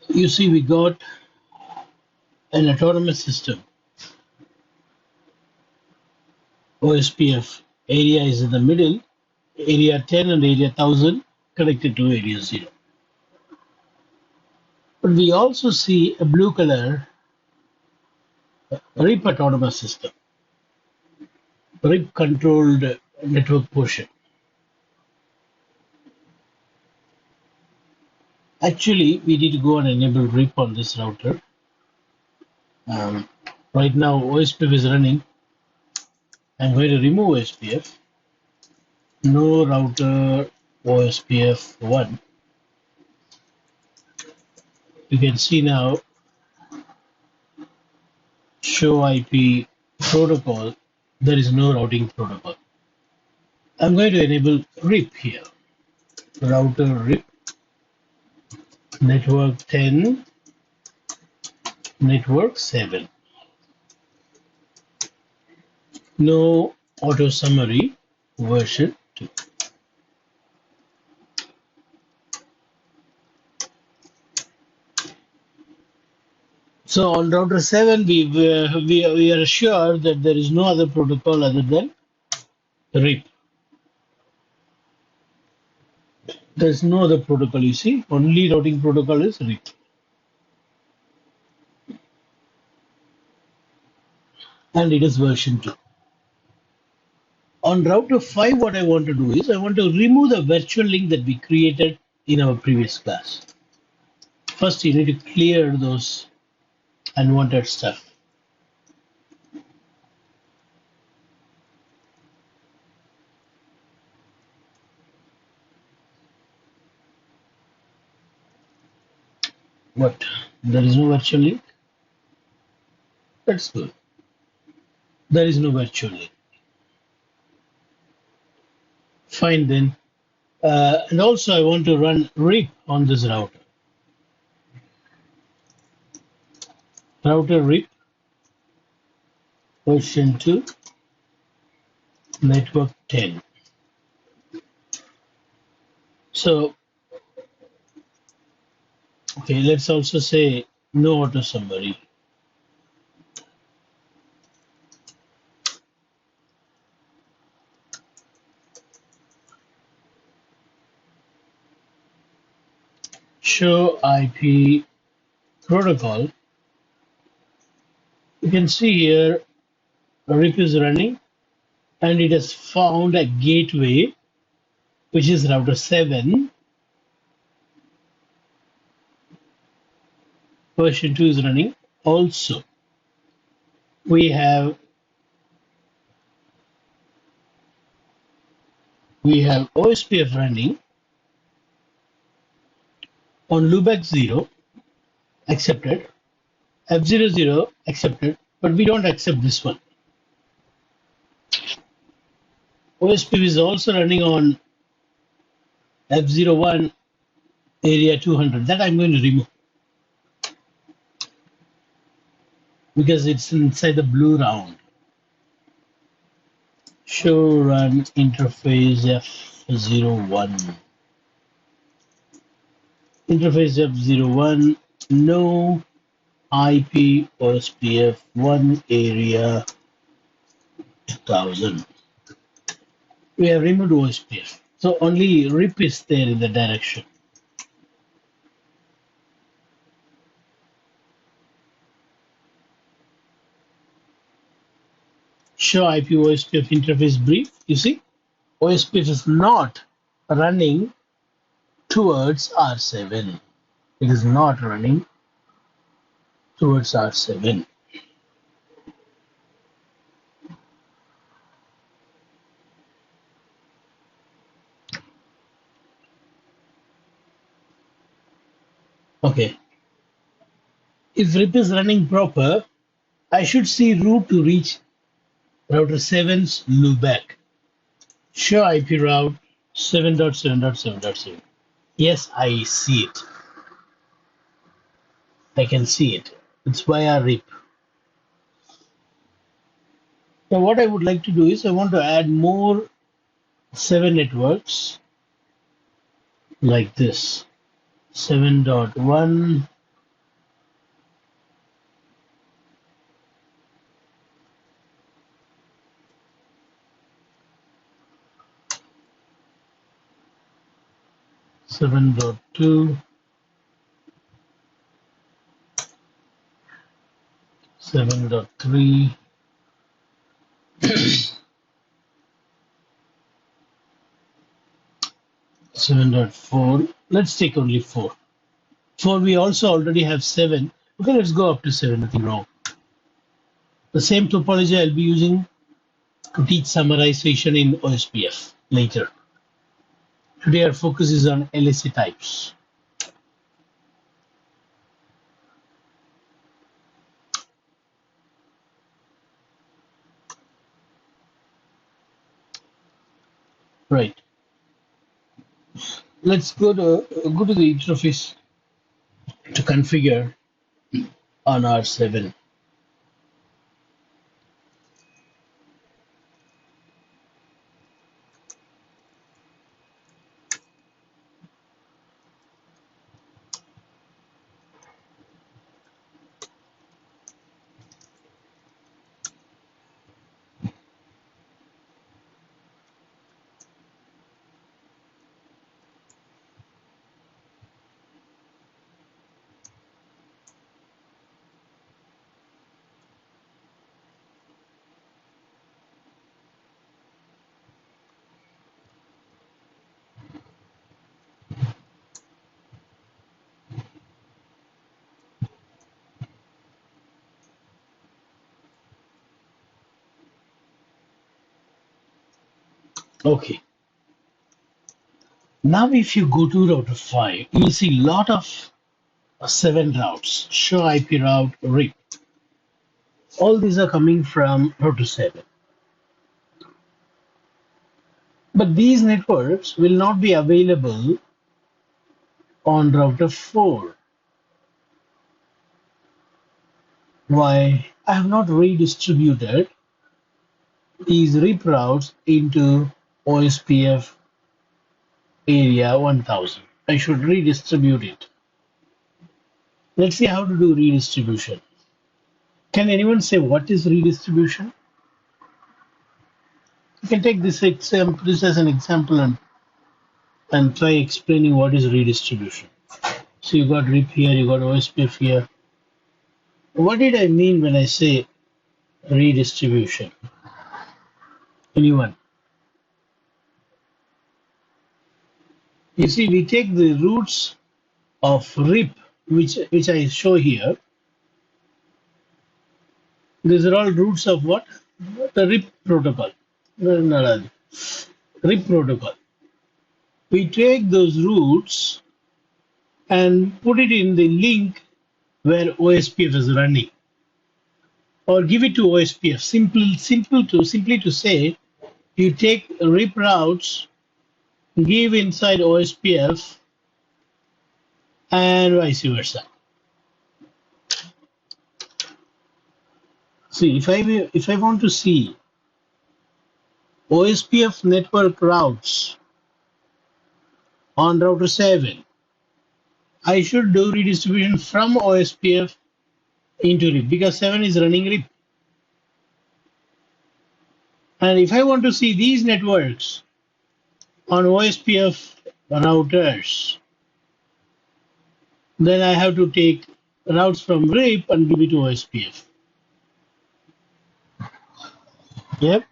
You see, we got an autonomous system. OSPF area is in the middle, area 10 and area 1000 connected to area 0. But we also see a blue color RIP autonomous system, RIP controlled network portion. Actually, we need to go and enable RIP on this router. Right now, OSPF is running. I'm going to remove OSPF. No router OSPF 1. You can see now show IP protocol. There is no routing protocol. I'm going to enable RIP here. Router RIP network 10, network 7. No auto summary version 2. So on router 7, we are sure that there is no other protocol other than RIP. There is no other protocol, you see, only routing protocol is RIP. And it is version 2. On router 5, what I want to do is I want to remove the virtual link that we created in our previous class. First, you need to clear those unwanted stuff. What? There is no virtual link? That's good. There is no virtual link. Fine then. And also I want to run RIP on this router. Router RIP version 2 network 10. So, okay, let's also say no auto summary. Show IP protocol. You can see here RIP is running and it has found a gateway which is router 7. Version 2 is running. Also, we have OSPF running on loopback 0 accepted, F00 accepted, but we don't accept this one. OSPF is also running on F01 area 200. That I'm going to remove because it's inside the blue round. Show run interface F01. Interface F01, no IP OSPF 1 area 2000. We have removed OSPF. So only RIP is there in the direction. Show IP OSPF interface brief. You see, OSPF is not running towards R7. It is not running towards R7. Okay. If RIP is running proper, I should see route to reach router 7's loopback. Show IP route 7.7.7.7. Yes, I see it. I can see it. It's via RIP. So what I would like to do is I want to add more 7 networks like this. 7.1 7.2, 7.3, 7.4. Let's take only 4. 4 we also already have 7. Okay, let's go up to 7, nothing wrong. The same topology I'll be using to teach summarization in OSPF later. Today our focus is on LSA types. Right. Let's go to the interface to configure on R7. Okay. Now if you go to router 5, you'll see a lot of 7 routes, show IP route, RIP. All these are coming from router 7. But these networks will not be available on router 4. Why? I have not redistributed these RIP routes into OSPF area 1000. I should redistribute it. Let's see how to do redistribution. Can anyone say what is redistribution? You can take this example, this as an example and try explaining what is redistribution. So you got RIP here, you got OSPF here. What did I mean when I say redistribution? Anyone? You see, we take the roots of RIP, which I show here. These are all roots of what? The RIP protocol. RIP protocol. We take those roots and put it in the link where OSPF is running, or give it to OSPF. Simply to say, you take RIP routes, give inside OSPF, and vice versa. See, if I want to see OSPF network routes on router 7, I should do redistribution from OSPF into RIP because 7 is running RIP. And if I want to see these networks on OSPF routers, then I have to take routes from RIP and give it to OSPF. Yep.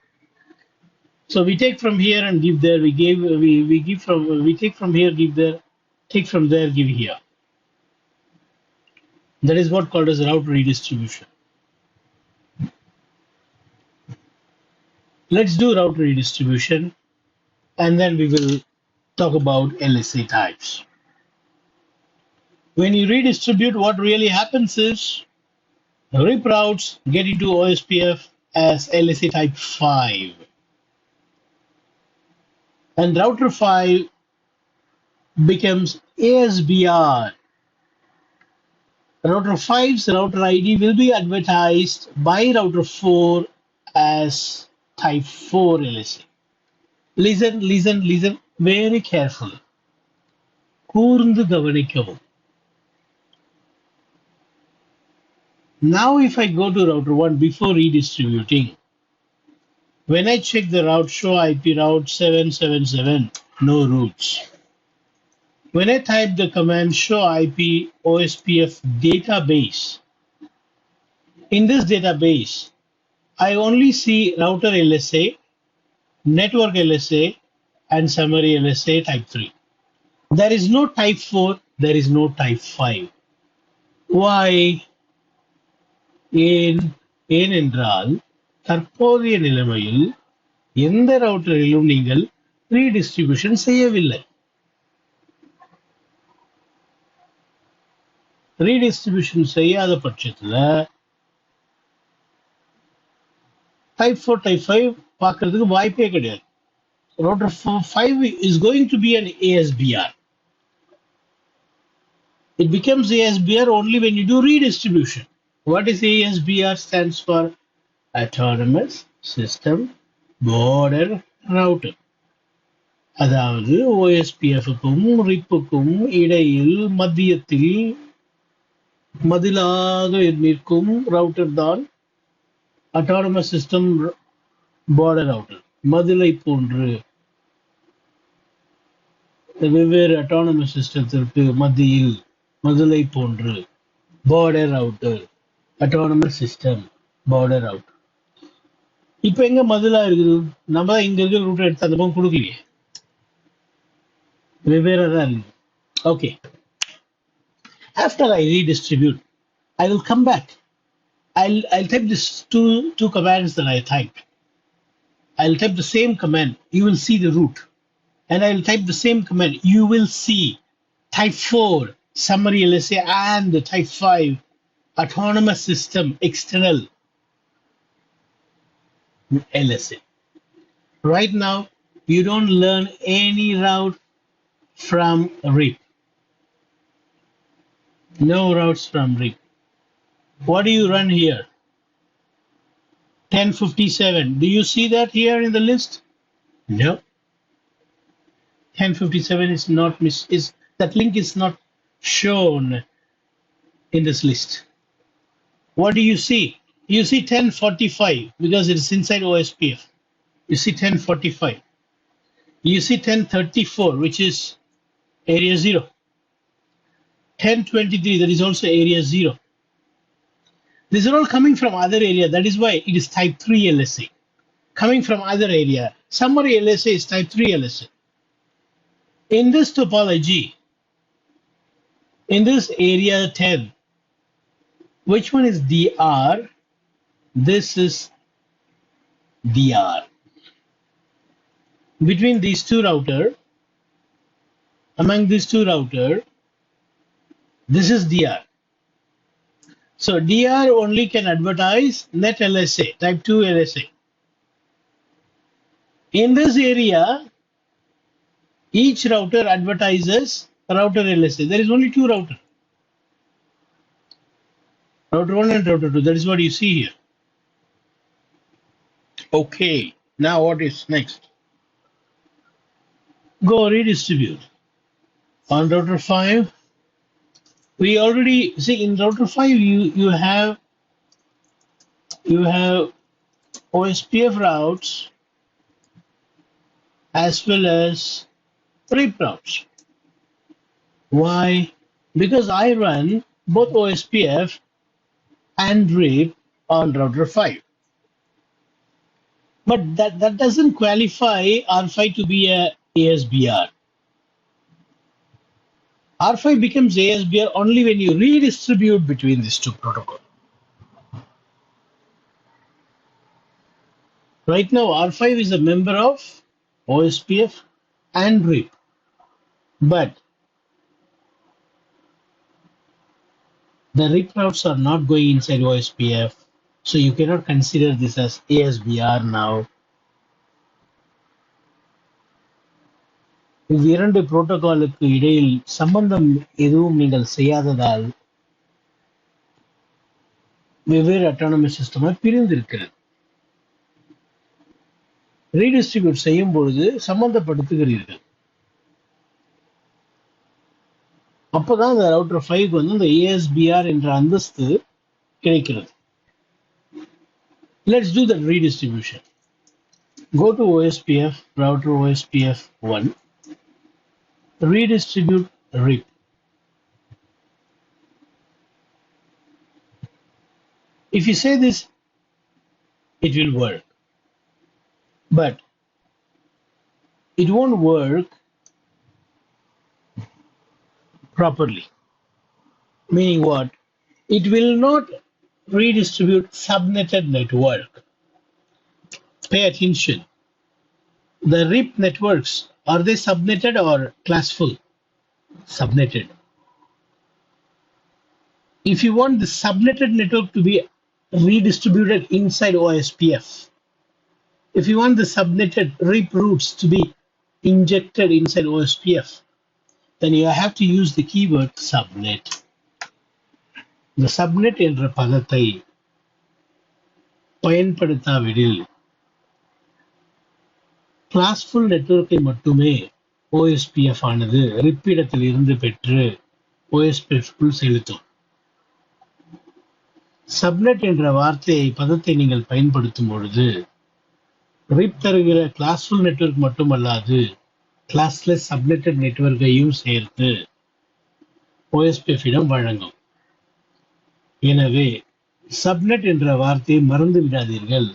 So we take from here and give there. We take from here, give there. Take from there, give here. That is what called as route redistribution. Let's do route redistribution, and then we will talk about LSA types. When you redistribute, what really happens is RIP routes get into OSPF as LSA type 5. And router 5 becomes ASBR. Router 5's router ID will be advertised by router 4 as type 4 LSA. Listen very carefully. கூர்ந்து கவனிக்கவும். Now if I go to router 1 before redistributing, when I check the route, show IP route 777, no routes. When I type the command show IP OSPF database, in this database, I only see router LSA, network LSA, and summary LSA type 3. There is no type 4, there is no type 5. Why? ஏனென்றால் தற்போதைய நிலைமையில் எந்த ரவுட்டரிலும் நீங்கள் redistribution செய்யவில்லை. Redistribution செய்யாத பட்சத்தில் type 4, type 5 பார்க்கறதுக்கு வாய்ப்பே கிடையாது. Router 5 is going to be an ASBR. It becomes ASBR only when you do redistribution. What is ASBR? Stands for Autonomous System Border Router. அதாவது OSPF-க்கும் RIP-க்கும் இடையில் மத்தியத்தில் மதிலாக நிற்கும் ரவுட்டர் தான் Autonomous System Border Router. மதிலை போன்று வெவ்வேறு அட்டானமஸ் சிஸ்டத்திற்கு மத்தியில் மதிலை போன்று border router, autonomous system border router. இப்போ எங்க மதிலா இருக்குது? நம்ம இங்க இருக்க ரூட் எடுத்து அந்த பக்கம் கொடுக்கலையே, வெவ்வேறு தான் இருக்கு. Okay, after I redistribute, I will come back. I'll type this two commands that I typed. I'll type the same command. You will see the root, and I'll type the same command. You will see type 4 summary LSA and the type 5 autonomous system external LSA. Right now, you don't learn any route from RIP. No routes from RIP. What do you run here? 1057. Do you see that here in the list? No. 1057 is not that link is not shown in this list. What do you see? You see 1045 because it is inside OSPF. You see 1045. You see 1034, which is area 0. 1023, that is also area 0. These are all coming from other area. That is why it is type 3 LSA. Coming from other area. Summary LSA is type 3 LSA. In this topology, in this area 10, which one is DR? This is DR. Between these two router, among these two router, this is DR. So DR only can advertise net LSA, type 2 LSA. In this area, each router advertises router LSA. There is only two router. Router 1 and router 2. That is what you see here. Okay. Now what is next? Go redistribute. On router 5, we already see in router 5 you have OSPF routes as well as RIP routes. Why? Because I run both OSPF and RIP on router 5. But that doesn't qualify R5 to be a ASBR. R5 becomes ASBR only when you redistribute between these two protocols. Right now, R5 is a member of OSPF and RIP. But the RIP routes are not going inside OSPF, so you cannot consider this as ASBR now. இந்த இரண்டு புரோட்டோகாலுக்கு இடையில் சம்பந்தம் எதுவும் நீங்கள் செய்யாததால் வெவ்வேறு autonomous சிஸ்டமாக பிரிந்திருக்கிறது. Redistribute செய்யும் பொழுது சம்பந்தப்படுத்துகிறீர்கள். அப்போதான் இந்த ரவுட்டர் 5 வந்து இந்த ASBR என்ற அந்தஸ்து கிடைக்கிறது. Let's do the redistribution. Go to OSPF, router OSPF 1. Redistribute RIP. If you say this, it will work, but it won't work properly. Meaning what? It will not redistribute subnetted network. Pay attention. The RIP networks, are they subnetted or classful? Subnetted. If you want the subnetted network to be redistributed inside OSPF, if you want the subnetted RIP routes to be injected inside OSPF, then you have to use the keyword subnet. The subnet என்ற பதத்தை பயன்படுத்தாவிடில் classful நெட்வொர்க்கை மட்டுமே OSPF ஆனது RIP இடத்தில் இருந்து பெற்று OSPF க்குள் செலுத்தும். சப்நெட் என்ற வார்த்தையை பதத்தை நீங்கள் பயன்படுத்தும் பொழுது RIP தருகிற கிளாஸ்ஃபுல் நெட்வொர்க் மட்டுமல்லாது கிளாஸ்லெஸ் சப்நெட்டட் நெட்வொர்க்கையும் சேர்த்து OSPF இடம் வழங்கும். எனவே சப்நெட் என்ற வார்த்தையை மறந்து விடாதீர்கள்.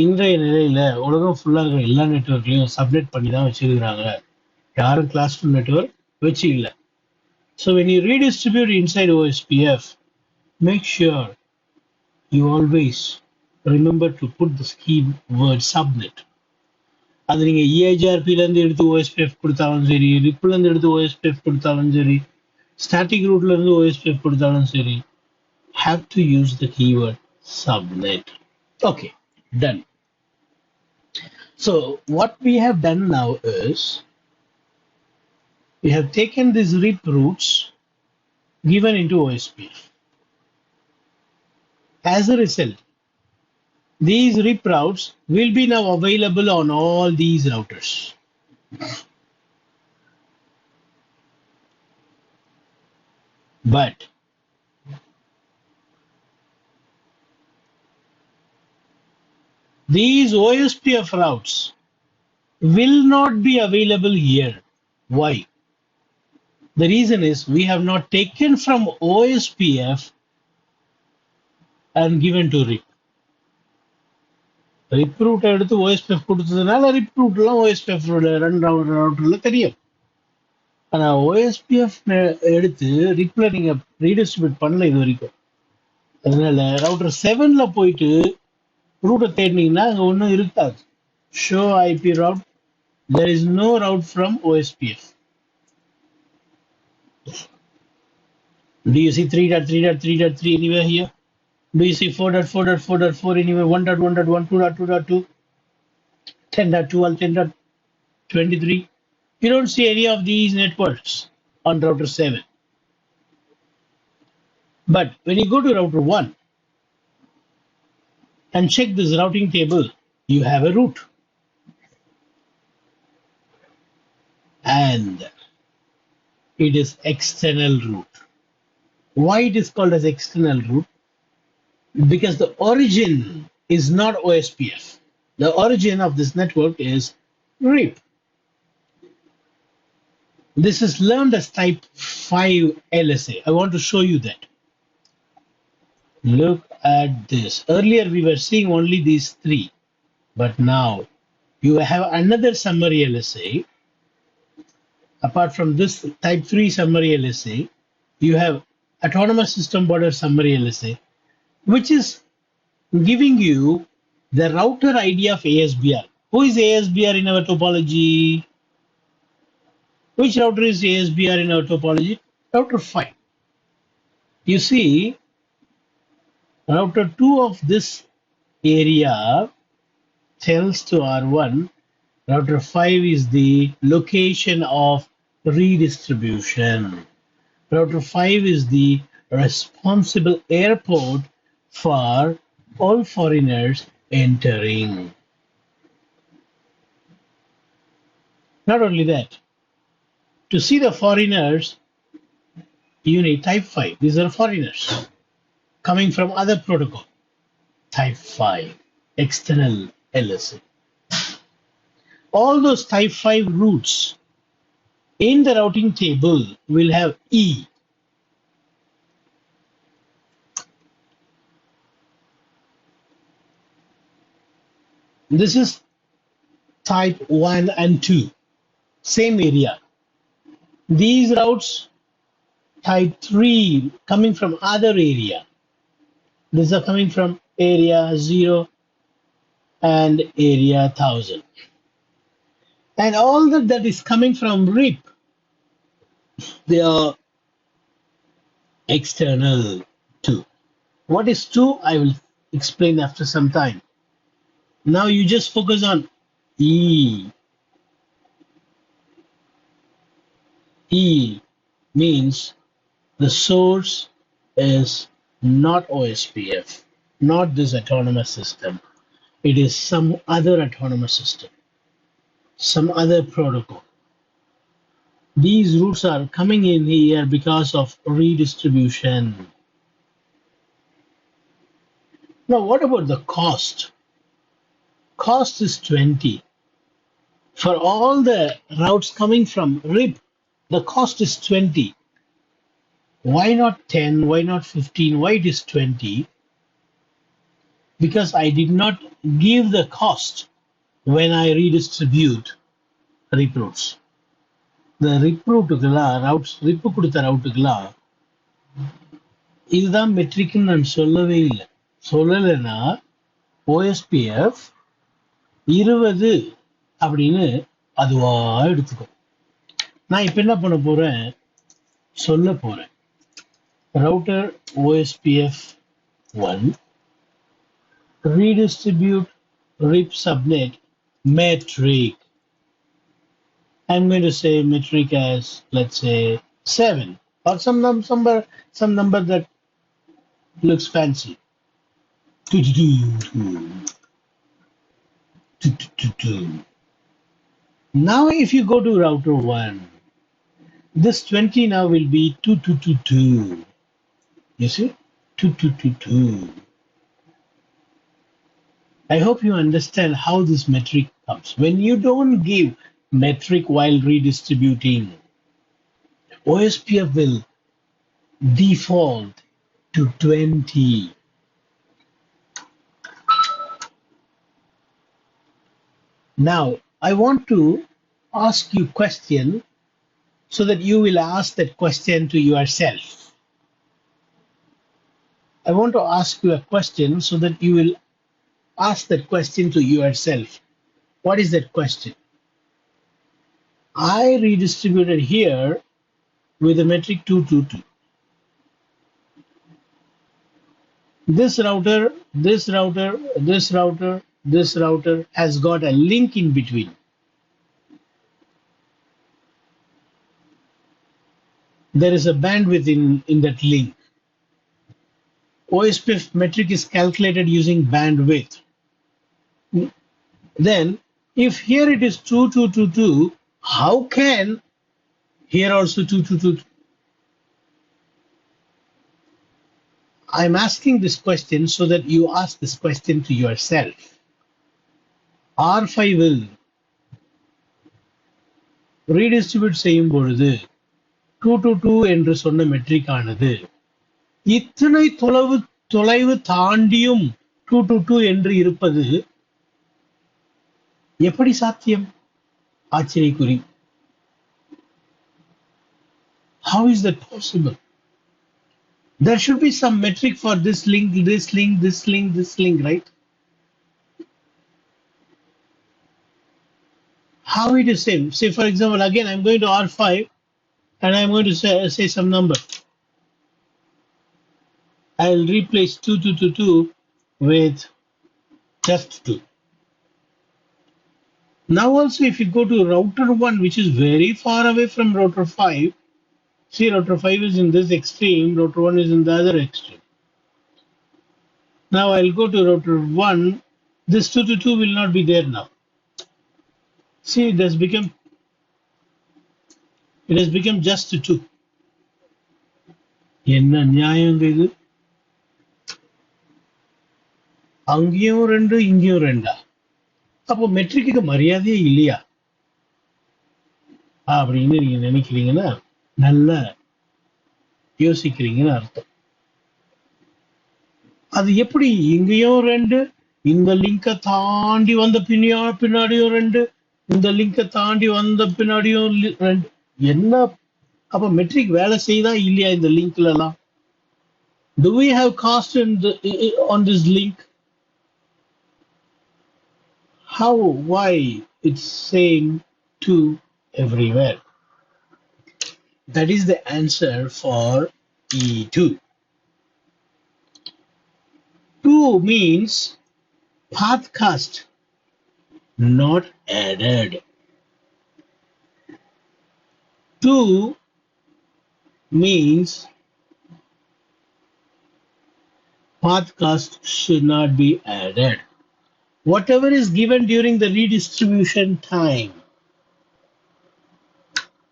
இன்றைய நிலையில உலகம் ஃபுல்லா இருக்கிற எல்லா நெட்வொர்க்லையும் சப்நெட் பண்ணி தான் வச்சிருக்கிறாங்க. யாரும் கிளாஸ்ஃபுல் நெட்வொர்க் வச்சு இல்லை. So when you redistribute inside OSPF, make sure you always remember to put this keyword subnet. அது நீங்க EIGRP-ல இருந்து எடுத்து OSPF கொடுத்தாலும் சரி, RIP-ல இருந்து எடுத்து OSPF கொடுத்தாலும் சரி, static route-ல இருந்து OSPF கொடுத்தாலும் சரி, have to use the keyword subnet. Okay, done. So what we have done now is we have taken these RIP routes given into OSPF. As a result, these RIP routes will be now available on all these routers. But these OSPF routes will not be available here. Why? The reason is we have not taken from OSPF and given to RIP. RIP route எடுத்து OSPF கொடுத்ததுனால RIP route எல்லாம் OSPF run ரவுட்டர்ல தெரியும். ஆனா OSPF எடுத்து RIP-ல நீங்க redistribute பண்ணல இது வரைக்கும். அதனால ரவுட்டர் 7ல போயிட்டு ரூட்டை தேடினீங்கன்னா அங்க ஒன்றும் இருக்காது. Show IP route. There is no route from OSPF. Do you see 3.3.3.3 anywhere here? Do you see 4.4.4.4 anywhere? 1.1.1, 2.2.2, 10.12, 10.23? You don't see any of these networks on router 7. But when you go to router 1 and check this routing table, you have a route. And it is external route. Why it is called as external route? Because the origin is not OSPF. The origin of this network is RIP. This is learned as type 5 LSA. I want to show you that. Look at this. Earlier we were seeing only these three, but now you have another summary LSA. Apart from this type 3 summary LSA, you have autonomous system border summary LSA, which is giving you the router ID of ASBR. Who is ASBR in our topology? Which router is ASBR in our topology? Router 5. You see, router 2 of this area tells to R1, router 5 is the location of redistribution. Router 5 is the responsible airport for all foreigners entering. Not only that, to see the foreigners, you need type 5. These are foreigners coming from other protocol. Type 5, external LSA. All those type 5 routes In the routing table, we'll have E. This is type 1 and 2, same area. These routes, type 3, coming from other area. These are coming from area 0 and area 1000. And all that is coming from RIP, they are external to. What is 2? I will explain after some time. Now you just focus on E. E means the source is not OSPF, not this autonomous system. It is some other autonomous system, some other protocol. These routes are coming in here because of redistribution. Now, what about the cost? Cost is 20. For all the routes coming from RIP, the cost is 20. Why not 10? Why not 15? Why it is 20? Because I did not give the cost when I redistribute RIP routes. The RIP routes, RIP கொடுத்த ரவுட்டுக்கெல்லாம் இதுதான் மெட்ரிக்னு நான் சொல்லவே இல்லை. சொல்லலைன்னா OSPF 20 அப்படின்னு அதுவா எடுத்துக்கும். நான் இப்ப என்ன பண்ண போறேன், சொல்ல போறேன். Router OSPF 1 redistribute RIP subnet metric. I'm going to say metric as, let's say, 7 or some number that looks fancy. Now if you go to router 1, this 20 now will be 2222. You see? 2222. I hope you understand how this metric comes. When you don't give metric while redistributing, OSPF will default to 20. Now, I want to ask you a question so that you will ask that question to yourself. I want to ask you a question so that you will ask that question to yourself. What is that question? I redistributed here with the metric 222. This router has got a link in between. There is a bandwidth in that link. OSPF metric is calculated using bandwidth. Then, if here it is 2222, how can here also 2222? I'm asking this question so that you ask this question to yourself. R5 will redistribute செய்யும் பொழுது 222 என்று சொன்ன matric ஆனது இத்தனை தொலைவு தாண்டியும் 222 என்று இருப்பது எப்படி சாத்தியம்? ஆச்சரியக்குறி. How is that possible? There should be some metric for this link, this link, this link, this link, right? How it is same? Say, for example, again, I'm going to R5 and I'm going to say some number. I'll replace 2222 with just 2. Now also, if you go to router 1, which is very far away from router 5, see, router 5 is in this extreme, router 1 is in the other extreme. Now I'll go to router 1, this 222 will not be there now. See, it has become just 2. என்ன நியாயங்க இது? அங்கேயும் 2 இங்கேயும் 2. அப்போ matric மரியாதையே இல்லையா? அப்படின்னு நீங்க நினைக்கிறீங்கன்னா நல்லா யோசிக்கிறீங்கன்னு அர்த்தம். அது எப்படி இங்கேயும் ரெண்டு, இந்த லிங்கை தாண்டி வந்த பின்னாடியும் ரெண்டு, இந்த லிங்கை தாண்டி வந்த பின்னாடியும் ரெண்டு, என்ன? அப்ப மெட்ரிக் வேலை செய்தா இல்லையா இந்த லிங்க்ல எல்லாம்? Do we have cost on this link? How? Why? It's same to everywhere. That is the answer for E2. 2 means path cast, not added. 2 means path cast should not be added. Whatever is given during the redistribution time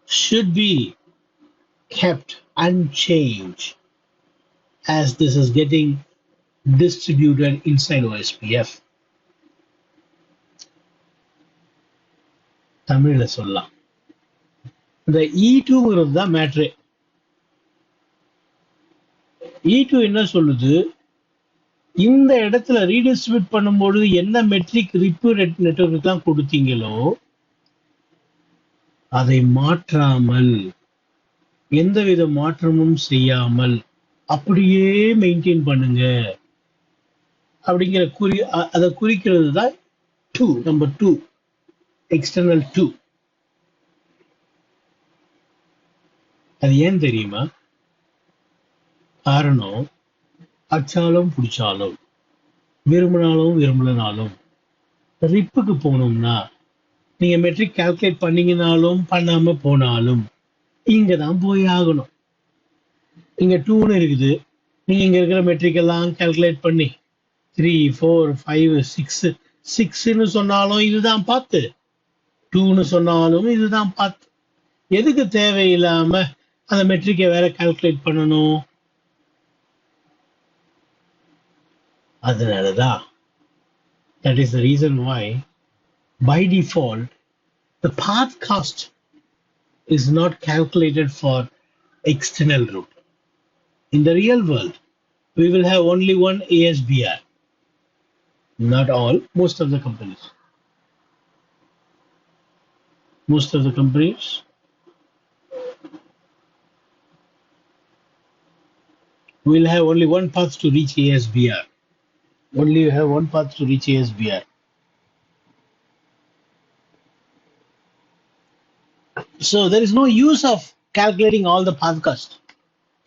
should be kept unchanged as this is getting distributed inside OSPF. தமிழ்ல சொல்லலாம். இந்த E2ங்கிறது தான் matter. E2 என்ன சொல்லுது? இந்த இடத்துல redistribute பண்ணும்பொழுது என்ன மெட்ரிக் ரிப்பு நெட்வொர்க் தான் கொடுத்தீங்களோ அதை மாற்றாமல், எந்தவித மாற்றமும் செய்யாமல் அப்படியே மெயின்டைன் பண்ணுங்க அப்படிங்கிற அதை குறிக்கிறது தான் 2, நம்பர் 2, எக்ஸ்டர்னல் 2. அது ஏன் தெரியுமா? காரணம், அச்சாலும் பிடிச்சாலும், விரும்பினாலும் விரும்பலனாலும் ரிப்புக்கு போகணும்னா நீங்க மெட்ரிக் கால்குலேட் பண்ணீங்கனாலும் பண்ணாம போனாலும் இங்க தான் போய் ஆகணும். இங்க 2ன்னு இருக்குது. நீங்க இங்க இருக்கிற மெட்ரிக் எல்லாம் கால்குலேட் பண்ணி 3, 4, 5, 6, 6ன்னு சொன்னாலும் இதுதான் பார்த்து, 2ன்னு சொன்னாலும் இதுதான் பார்த்து. எதுக்கு தேவையில்லாம அந்த மெட்ரிக்கை வேற கால்குலேட் பண்ணணும்? அதனாலதான், that is the reason why by default the path cost is not calculated for external route. In the real world we will have only one ASBR. Not all, most of the companies will have only one path to reach ASBR. Only you have one path to reach ASBR. So there is no use of calculating all the path cost.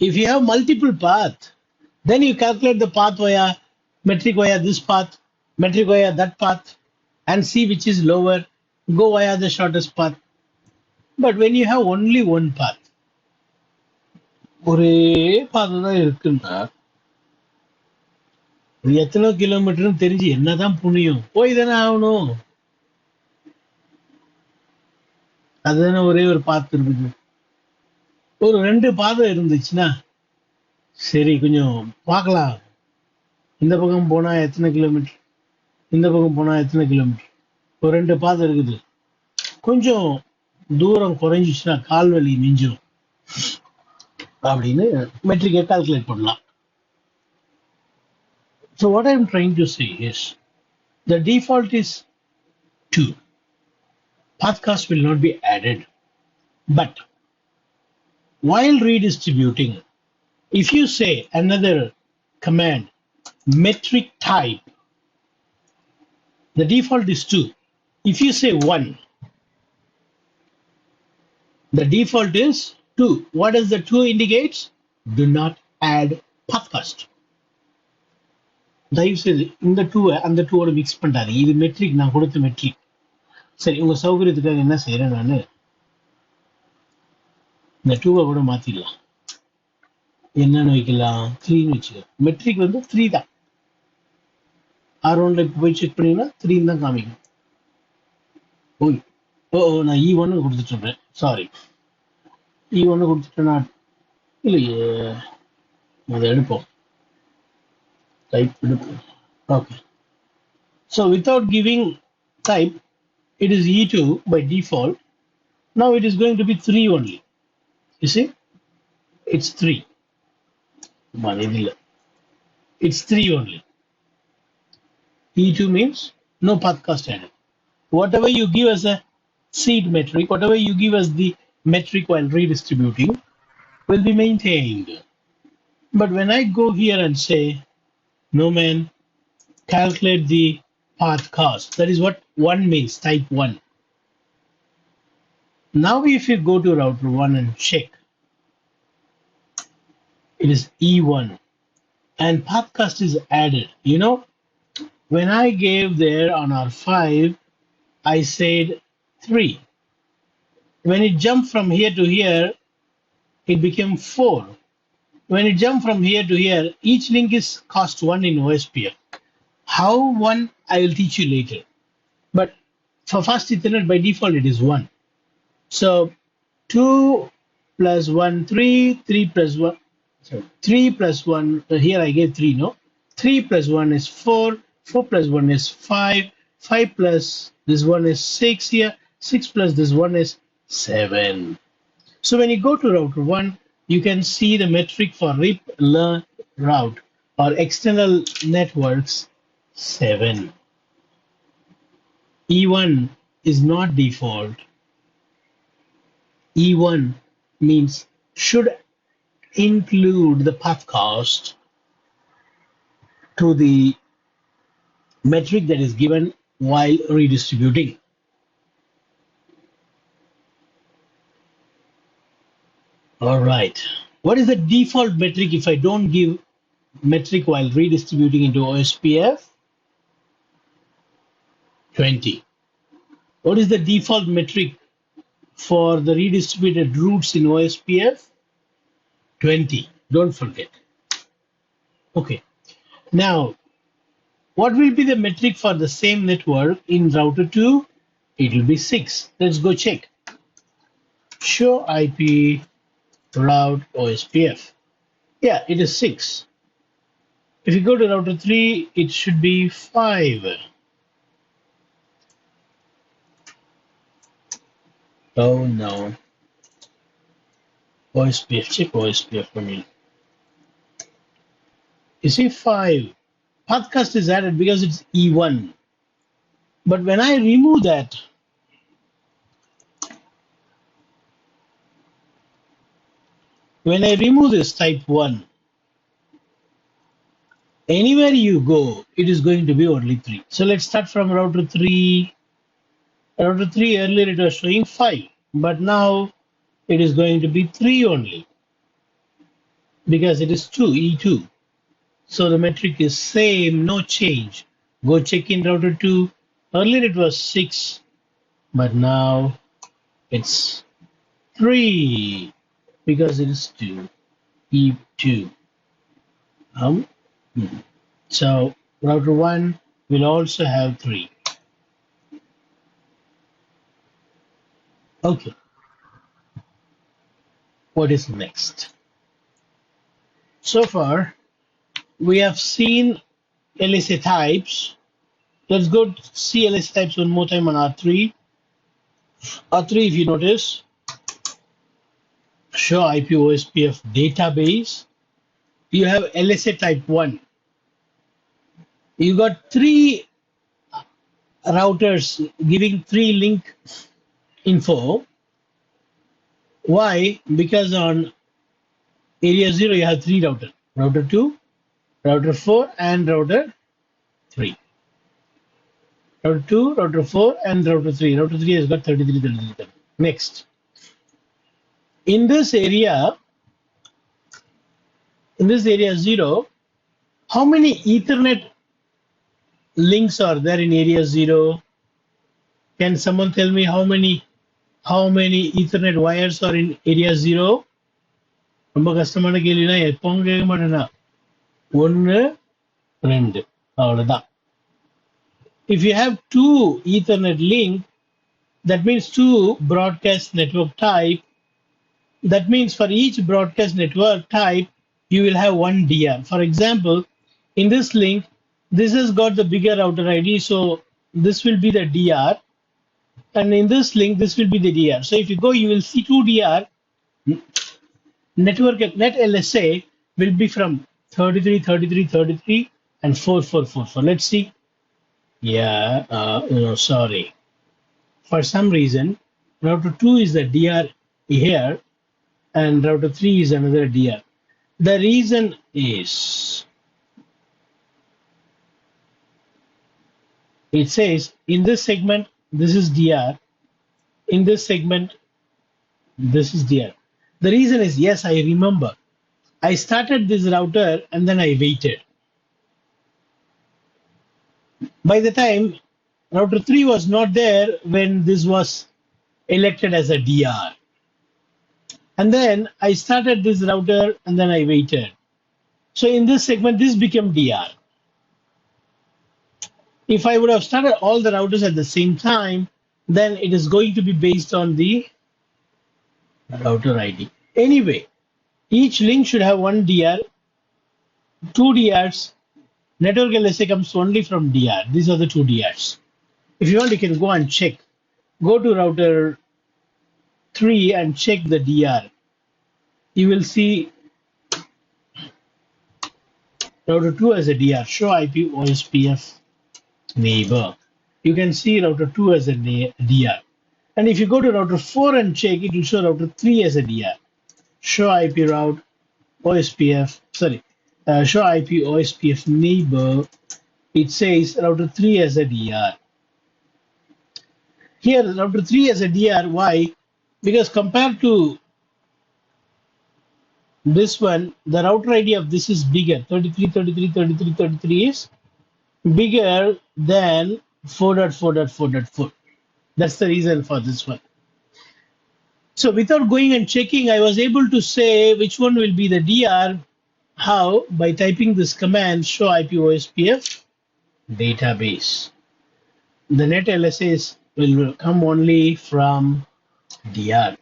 If you have multiple path, then you calculate the path via metric via this path, metric via that path, and see which is lower, go via the shortest path. But when you have only one path, ஒரே பாதை தான் இருக்குன்னா எத்தனை கிலோமீட்டர்னு தெரிஞ்சு என்னதான் புண்ணியம்? போய் தானே ஆகணும். அதுதானே ஒரே ஒரு பாத்து இருக்குது. ஒரு 2 பாதை இருந்துச்சுன்னா சரி கொஞ்சம் பார்க்கலாம், இந்த பக்கம் போனா எத்தனை கிலோமீட்டர், இந்த பக்கம் போனா எத்தனை கிலோமீட்டர். ஒரு 2 பாதை இருக்குது, கொஞ்சம் தூரம் குறைஞ்சிச்சுன்னா கால்வலி மிஞ்சிடும் அப்படின்னு மெட்ரிக்கை கால்குலேட் பண்ணலாம். So what I'm trying to say is the default is 2. Path cost will not be added. But while redistributing, if you say another command, metric type, the default is 2. If you say 1, the default is 2. What does the 2 indicates? Do not add path cost. தயவு செய்து இந்த 2 அந்த 2ஓட mix பண்ணாதீங்க. இது matric, நான் கொடுத்த matric. சரி, உங்க சௌகரியத்துக்காக என்ன செய்யறேன், நான் இந்த 2 கூட மாத்திடலாம். என்னன்னு வைக்கலாம்? 3ன்னு வச்சுக்க. மெட்ரிக் 3 தான். R1ல இப்போ போய் செக் பண்ணீங்கன்னா 3 தான் காமிக்கும். நான் E1 கொடுத்துட்டு, சாரி, E1 கொடுத்துட்டேன்னா இல்லையே, அதை எடுப்போம், type எடுப்போம். Okay, so without giving type, it is E2 by default. Now it is going to be 3 only. You see, it's 3. It's 3 only. E2 means no path cost added. Whatever you give as a seed metric, whatever you give as the metric while redistributing will be maintained. But when I go here and say, no man, calculate the path cost, that is what 1 means, type 1. Now if you go to router 1 and check, it is E1 and path cost is added. You know, when I gave there on R5, I said 3. When it jumped from here to here, it became 4. When it jumped from here to here, each link is cost 1 in OSPF. How 1, I will teach you later. But for fast Ethernet, by default, it is 1. So 2 plus 1, 3, 3 plus 1, so 3 plus 1, here I gave 3, no? 3 plus 1 is 4, 4 plus 1 is 5, 5 plus this one is 6 here, 6 plus this one is 7. So when you go to router 1, you can see the metric for RIP learn route or external networks 7. E1 is not default. E1 means should include the path cost to the metric that is given while redistributing. All right. What is the default metric if I don't give metric while redistributing into OSPF? 20. What is the default metric for the redistributed routes in OSPF? 20. Don't forget. Okay. Now, what will be the metric for the same network in router 2? It will be 6. Let's go check. Show IP route OSPF. Yeah, it is 6. If you go to router 3, it should be 5. Oh no. OSPF, check OSPF for me. You see 5. Path cost is added because it's E1. But when I remove that, when I remove this type 1, anywhere you go, it is going to be only 3. So let's start from router 3. Router 3 earlier it was showing 5, but now it is going to be 3 only because it is 2, E2. So the metric is same, no change. Go check in router 2. Earlier it was 6, but now it's 3 because it is 2, E2. So router 1 will also have 3. Okay. What is next? So far, we have seen LSA types. Let's go see LSA types one more time on R3. R3, if you notice, show IP OSPF database. You have LSA type 1. You got 3 routers giving 3 link info. Why? Because on area 0 you have 3 routers. Router 2, router 4 and router 3. Router 2, router 4 and router 3. Router 3 has got 33. Next. In this area 0, how many Ethernet links are there in area 0? Can someone tell me how many Ethernet wires are in area 0? ரொம்ப கஷ்டமான கேள்வினா எப்பவும் கேட்க மாட்டேனா 1 2 அவ்வளவுதான். If you have 2 Ethernet link, that means 2 broadcast network type. That means for each broadcast network type, you will have 1 DR. For example, in this link, this has got the bigger router ID, so this will be the DR. And in this link, this will be the DR. So if you go, you will see two DR. Network net LSA will be from 33, 33, 33, and 4444. Let's see. Yeah, sorry. For some reason, router 2 is the DR here, and router 3 is another DR. The reason is it says in this segment, this is DR. In this segment, this is DR. The reason is, yes, I remember. I started this router and then I waited. By the time router 3 was not there when this was elected as a DR. And then I started this router and then I waited. So in this segment, this became DR. If I would have started all the routers at the same time, then it is going to be based on the router ID. Anyway, each link should have one DR, two DRs. Network LSA comes only from DR. These are the two DRs. If you want, you can go and check. Go to router 3 and check the DR. You will see router 2 as a DR, show IP OSPF neighbor. You can see router 2 as a DR. And if you go to router 4 and check, it will show router 3 as a DR. Show IP route OSPF, show IP OSPF neighbor. It says router 3 as a DR. Here, router 3 as a DR, why? Because compared to this one, the router ID of this is bigger. 33, 33, 33, 33 is bigger than 4.4.4.4. That's the reason for this one. So without going and checking, I was able to say which one will be the DR. How? By typing this command, show IP OSPF database. The net LSAs will come only from DR.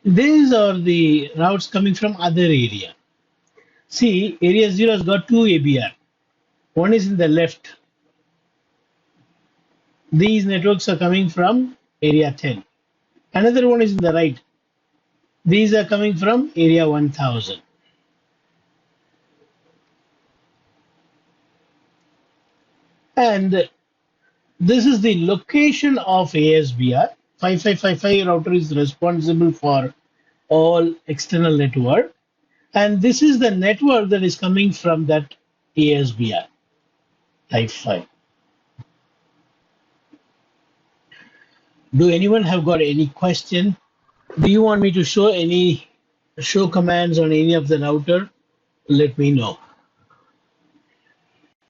These are the routes coming from other area. See, area 0 has got two ABR. One is in the left. These networks are coming from area 10. Another one is in the right. These are coming from area 1000. And this is the location of ASBR. 5555 router is responsible for all external network. And this is the network that is coming from that ASBR type 5. Do anyone have got any question? Do you want me to show any commands on any of the router? Let me know.